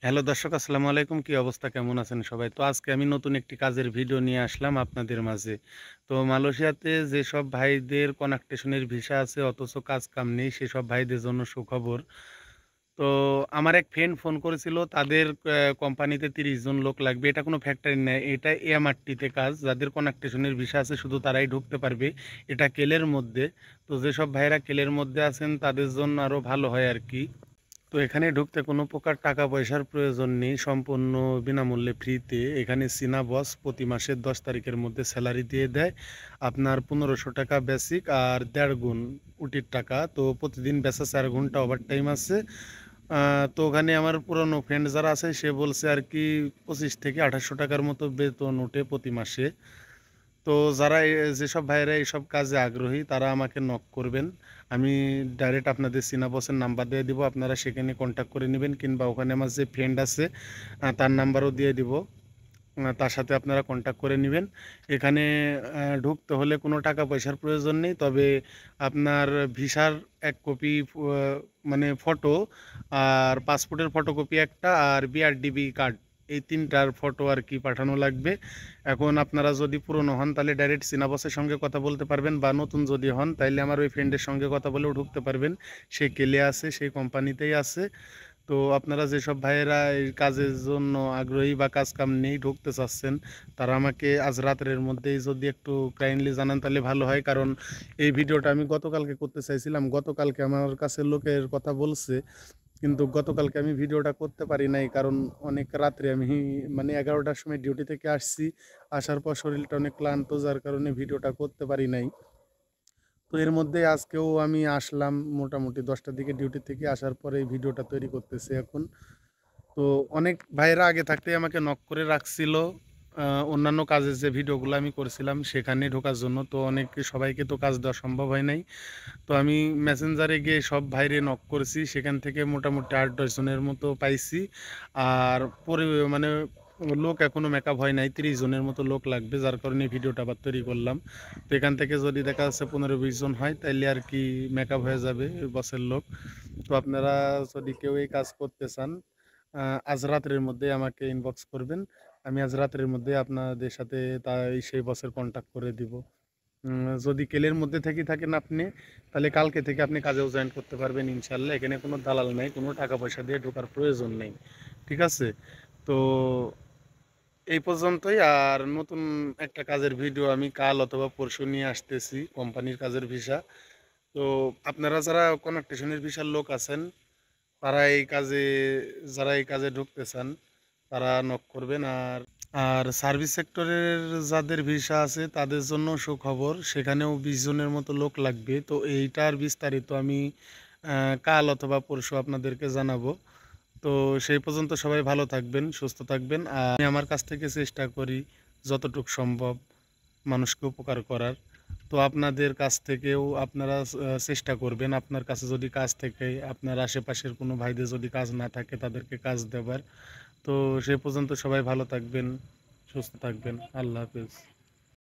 Hello দর্শক, আসসালামু আলাইকুম। কি অবস্থা, কেমন আছেন সবাই? তো আজকে আমি নতুন একটি কাজের ভিডিও নিয়ে আসলাম আপনাদের মাঝে। তো মালয়েশিয়াতে যেসব ভাইদের কনেকশনের ভিসা আছে অথচ কাজ কাম নেই, সেসব ভাইদের জন্য সুখবর। তো আমার এক ফ্রেন্ড ফোন করেছিল, তাদের কোম্পানিতে ৩০ জন লোক লাগবে। এটা কোনো ফ্যাক্টরি না, এটা এমআরটিতে কাজ। যাদের কনেকশনের ভিসা আছে শুধু তারাই ঢুকতে পারবে। এটা কেলের মধ্যে। তো যেসব ভাইরা কেলের মধ্যে আছেন তাদের জন্য আরও ভালো হয় আর কি। তো এখানে ঢুকতে কোনো প্রকার টাকা পয়সার প্রয়োজন নেই, সম্পূর্ণ বিনামূল্যে ফ্রিতে। এখানে চীনা বস প্রতি মাসের 10 তারিখের মধ্যে স্যালারি দিয়ে দেয়। আপনার 1500 টাকা বেসিক আর 1.5 গুণ উটির টাকা। তো প্রতিদিন বেচা 4 ঘন্টা ওভার টাইম আছে। তো ওখানে আমার পুরনো ফ্রেন্ড যারা আছে সে বলছে আর কি 25 থেকে 2800 টাকার মতো বেতন ওঠে প্রতি মাসে। তো যারা যেসব ভাইয়েরা এইসব কাজে আগ্রহী তারা আমাকে নক করবেন। আমি ডাইরেক্ট আপনাদের চিনা বসের নাম্বার দিয়ে দিব, আপনারা সেখানে কন্ট্যাক্ট করে নেবেন, কিংবা ওখানে আমার যে ফ্রেন্ড আছে তার নাম্বারও দিয়ে দিব। তার সাথে আপনারা কন্ট্যাক্ট করে নেবেন। এখানে ঢুকতে হলে কোনো টাকা পয়সার প্রয়োজন নেই, তবে আপনার ভিসার 1 কপি, মানে ফটো, আর পাসপোর্টের ফটোকপি একটা, আর বিআরডিবি কার্ড, এই তিনটার ফটো আর কি পাঠানো লাগবে। এখন আপনারা যদি পুরনো হন তাহলে ডাইরেক্ট সিনাবসের সঙ্গে কথা বলতে পারবেন, বা নতুন যদি হন তাহলে আমার ওই ফ্রেন্ডের সঙ্গে কথা বলেও ঢুকতে পারবেন। সে কেলে আছে, সেই কোম্পানিতেই আছে। তো আপনারা যেসব ভাইয়েরা এই কাজের জন্য আগ্রহী বা কাজ কাম নেই ঢুকতে চাচ্ছেন, তারা আমাকে আজ রাতের মধ্যেই যদি একটু কাইন্ডলি জানান তাহলে ভালো হয়। কারণ এই ভিডিওটা আমি গতকালকে করতে চাইছিলাম, গতকালকে আমার কাছে লোকের কথা বলছে, কিন্তু গতকালকে আমি ভিডিওটা করতে পারি নাই। কারণ অনেক রাত্রে আমি, মানে 11টার সময় ডিউটি থেকে আসছি। আসার পর শরীরটা অনেক ক্লান্ত, যার কারণে ভিডিওটা করতে পারি নাই। তো এর মধ্যে আজকেও আমি আসলাম মোটামুটি 10টার দিকে ডিউটি থেকে। আসার পরে এই ভিডিওটা তৈরি করতেছি এখন। তো অনেক ভাইয়েরা আগে থাকতেই আমাকে নক করে রাখছিল অন্যান্য কাজের যে ভিডিওগুলো আমি করেছিলাম সেখানে ঢোকার জন্য। তো অনেক সবাইকে তো কাজ দেওয়া সম্ভব হয় নাই। তো আমি মেসেঞ্জারে গিয়ে সব ভাইরে নক করেছি, সেখান থেকে মোটামুটি 8-10 জনের মতো পাইছি। আর পরে মানে লোক এখনো মেকআপ হয় নাই, 30 জনের মতো লোক লাগবে, যার কারণে ভিডিওটা আবার তৈরি করলাম। তো এখান থেকে যদি দেখা যাচ্ছে 15-20 জন হয় তাইলে আর কি মেকআপ হয়ে যাবে ওই বসের লোক। তো আপনারা যদি কেউ এই কাজ করতে চান, আজ রাতের মধ্যে আমাকে ইনবক্স করবেন। আমি আজ রাতের মধ্যে আপনাদের সাথে তাই সেই বসের কন্ট্যাক্ট করে দিব। যদি কেলের মধ্যে থেকে থাকেন আপনি, তাহলে কালকে থেকে আপনি কাজেও জয়েন করতে পারবেন ইনশাল্লাহ। এখানে কোনো দালাল নেই, কোনো টাকা পয়সা দিয়ে ঢোকার প্রয়োজন নেই। ঠিক আছে? তো এই পর্যন্তই। আর নতুন একটা কাজের ভিডিও আমি কাল অথবা পরশু নিয়ে আসতেছি, কোম্পানির কাজের ভিসা। তো আপনারা যারা কনেকশনের ভিসার লোক আছেন, তারা এই কাজে, যারা এই কাজে ঢুকতে চান তারা নক করবেন। আর আর সার্ভিস সেক্টরের যাদের ভিসা আছে তাদের জন্য সুখবর, সেখানেও 20 জনের মতো লোক লাগবে। তো এইটার বিস্তারিত আমি কাল অথবা পরশু আপনাদেরকে জানাবো। তো সেই পর্যন্ত সবাই ভালো থাকবেন, সুস্থ থাকবেন। আর আমি আমার কাছ থেকে চেষ্টা করি যতটুকু সম্ভব মানুষকে উপকার করার। তো আপনাদের কাছ থেকেও আপনারা চেষ্টা করবেন, আপনার কাছে যদি কাজ থেকে, আপনার আশেপাশের কোনো ভাইদের যদি কাজ না থাকে তাদেরকে কাজ দেবার। তো সে পর্যন্ত সবাই ভালো থাকবেন, সুস্থ থাকবেন। আল্লাহ হাফেজ।